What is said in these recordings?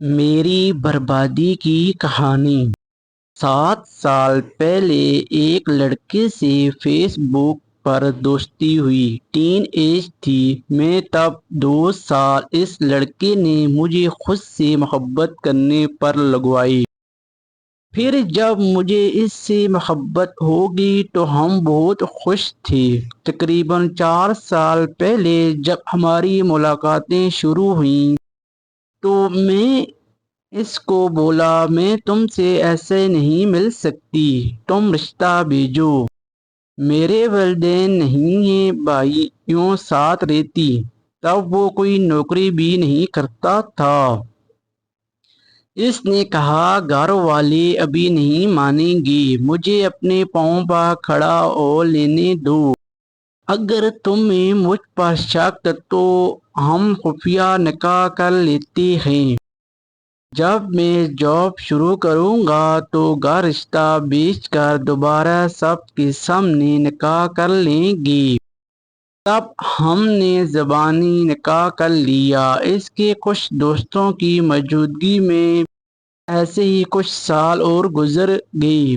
میری بربادی کی کہانی۔ 7 سال پہلے ایک لڑکے سے فیس بک پر دوستی ہوئی۔ ٹین ایج تھی میں تب۔ 2 سال اس لڑکے نے مجھے خود سے محبت کرنے پر لگوائی۔ پھر جب مجھے اس سے محبت ہوگی تو ہم بہت خوش تھے۔ تقریباً 4 سال پہلے جب ہماری ملاقاتیں شروع ہوئیں تو میں اس کو بولا میں تم سے ایسے نہیں مل سکتی، تم رشتہ بھیجو۔ میرے والدین نہیں ہیں، بھائیوں ساتھ رہتی، تب وہ کوئی نوکری بھی نہیں کرتا تھا۔ اس نے کہا گھر والے ابھی نہیں مانیں گے، مجھے اپنے پاؤں پر کھڑا ہو لینے دو۔ اگر تمہیں مجھ پر شک تو ہم خفیہ نکاح کر لیتے ہیں۔ جب میں جاب شروع کروں گا تو گھر رشتہ بیچ کر دوبارہ سب کے سامنے نکاح کر لیں گے۔ تب ہم نے زبانی نکاح کر لیا۔ اس کے کچھ دوستوں کی موجودگی میں ایسے ہی کچھ سال اور گزر گئے۔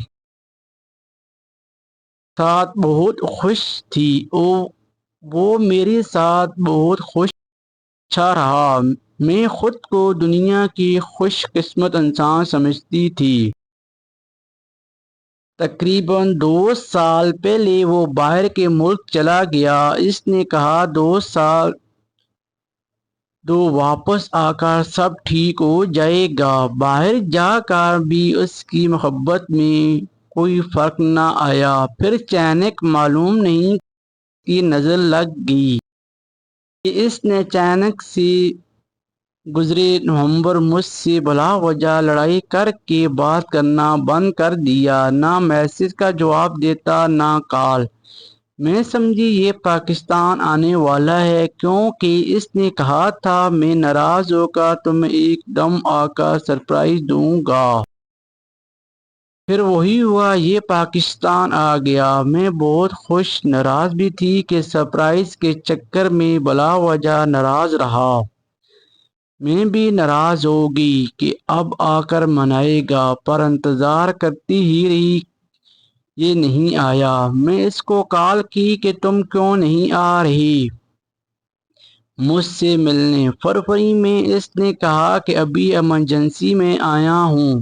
ساتھ بہت خوش تھی وہ میرے ساتھ بہت خوش اچھا رہا۔ میں خود کو دنیا کی خوش قسمت انسان سمجھتی تھی۔ تقریباً 2 سال پہلے وہ باہر کے ملک چلا گیا۔ اس نے کہا 2 سال دو، واپس آ کر سب ٹھیک ہو جائے گا۔ باہر جا کر بھی اس کی محبت میں کوئی فرق نہ آیا۔ پھر اچانک معلوم نہیں کی نظر لگ گئی کہ اس نے اچانک سے گزرے نومبر مجھ سے بلا وجہ لڑائی کر کے بات کرنا بند کر دیا۔ نہ میسج کا جواب دیتا نہ کال۔ میں سمجھی یہ پاکستان آنے والا ہے، کیونکہ اس نے کہا تھا میں ناراض ہو کر تمہیں ایک دم آ کر سرپرائز دوں گا۔ پھر وہی ہوا، یہ پاکستان آ گیا۔ میں بہت خوش ناراض بھی تھی کہ سرپرائز کے چکر میں بلا وجہ ناراض رہا۔ میں بھی ناراض ہوگئی کہ اب آ کر منائے گا، پر انتظار کرتی ہی رہی، یہ نہیں آیا۔ میں اس کو کال کی کہ تم کیوں نہیں آ رہی مجھ سے ملنے۔ فروری میں اس نے کہا کہ ابھی ایمرجنسی میں آیا ہوں،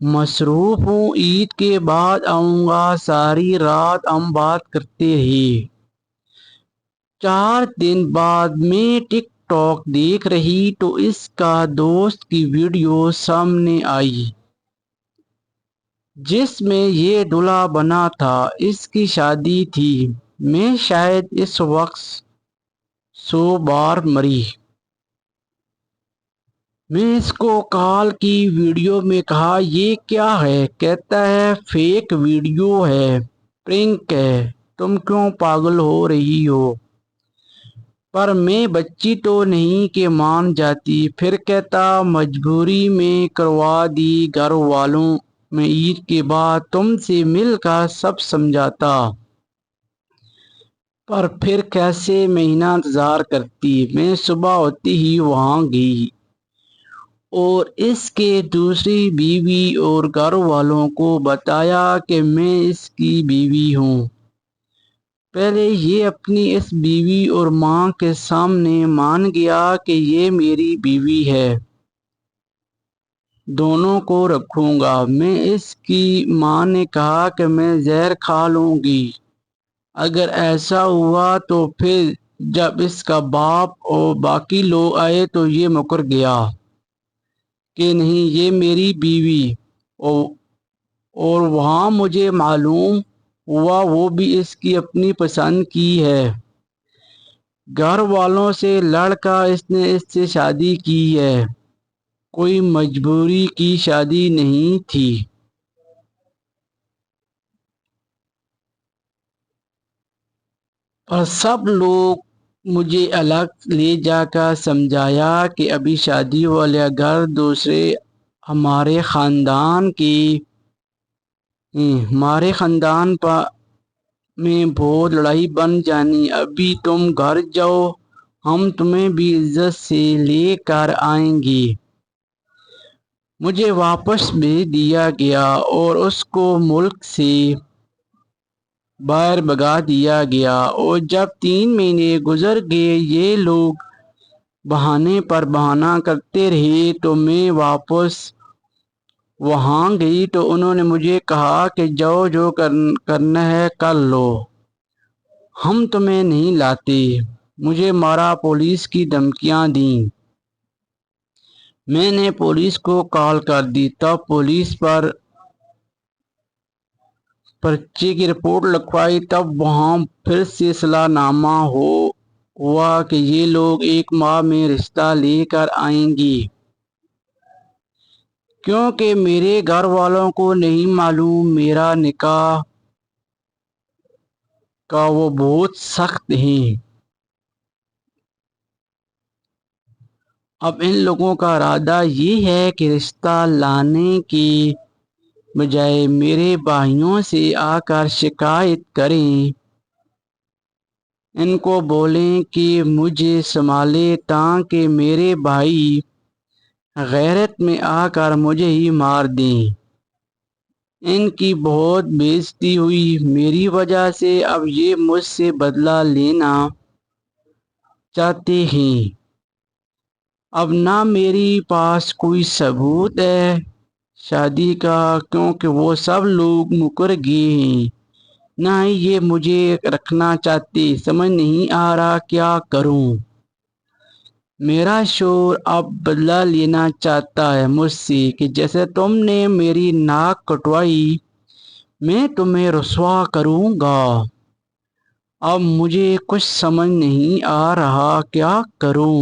مصروف ہوں، عید کے بعد آؤں گا۔ ساری رات ہم بات کرتے رہے۔ 4 دن بعد میں ٹک ٹاک دیکھ رہی تو اس کا دوست کی ویڈیو سامنے آئی جس میں یہ دلہا بنا تھا۔ اس کی شادی تھی۔ میں شاید اس وقت 100 بار مری۔ میں اس کو کال کی، ویڈیو میں کہا یہ کیا ہے؟ کہتا ہے فیک ویڈیو ہے، پرینک ہے، تم کیوں پاگل ہو رہی ہو؟ پر میں بچی تو نہیں کہ مان جاتی۔ پھر کہتا مجبوری میں کروا دی گھر والوں، میں عید کے بعد تم سے مل کر سب سمجھاتا، پر پھر کیسے مہینہ انتظار کرتی۔ میں صبح ہوتے ہی وہاں گئی اور اس کے دوسری بیوی اور گھر والوں کو بتایا کہ میں اس کی بیوی ہوں۔ پہلے یہ اپنی اس بیوی اور ماں کے سامنے مان گیا کہ یہ میری بیوی ہے، دونوں کو رکھوں گا۔ میں اس کی ماں نے کہا کہ میں زہر کھا لوں گی اگر ایسا ہوا تو۔ پھر جب اس کا باپ اور باقی لوگ آئے تو یہ مکر گیا کہ نہیں یہ میری بیوی، اور وہاں مجھے معلوم ہوا وہ بھی اس کی اپنی پسند کی ہے۔ گھر والوں سے لڑ کر اس نے اس سے شادی کی ہے، کوئی مجبوری کی شادی نہیں تھی۔ پر سب لوگ مجھے الگ لے جا کر سمجھایا کہ ابھی شادی والے گھر دوسرے ہمارے خاندان کے ہمارے خاندان میں بہت لڑائی بن جانی، ابھی تم گھر جاؤ، ہم تمہیں بھی عزت سے لے کر آئیں گے۔ مجھے واپس بھیج دیا گیا اور اس کو ملک سے باہر بھگا دیا گیا، اور جب 3 مہینے گزر گئے یہ لوگ بہانے پر بہانہ کرتے رہے تو میں واپس وہاں گئی تو انہوں نے مجھے کہا کہ جاؤ، جو کرنا ہے کر لو، ہم تمہیں نہیں لاتے۔ مجھے مارا، پولیس کی دھمکیاں دیں۔ میں نے پولیس کو کال کر دی، تب پولیس پر پرچے کی رپورٹ لکھوائی۔ تب وہاں پھر سے صلاح نامہ ہوا کہ یہ لوگ 1 ماہ میں رشتہ لے کر آئیں گے، کیونکہ میرے گھر والوں کو نہیں معلوم میرا نکاح کا وہ بہت سخت ہیں۔ اب ان لوگوں کا ارادہ یہ ہے کہ رشتہ لانے کے بجائے میرے بھائیوں سے آ کر شکایت کریں، ان کو بولیں کہ مجھے سنبھالیں تاکہ میرے بھائی غیرت میں آ کر مجھے ہی مار دیں۔ ان کی بہت بے عزتی ہوئی میری وجہ سے، اب یہ مجھ سے بدلہ لینا چاہتے ہیں۔ اب نہ میرے پاس کوئی ثبوت ہے شادی کا، کیونکہ وہ سب لوگ مکر گئے ہیں، نہ ہی یہ مجھے رکھنا چاہتے۔ سمجھ نہیں آ رہا کیا کروں۔ میرا شوہر اب بدلہ لینا چاہتا ہے مجھ سے کہ جیسے تم نے میری ناک کٹوائی میں تمہیں رسوا کروں گا۔ اب مجھے کچھ سمجھ نہیں آ رہا کیا کروں۔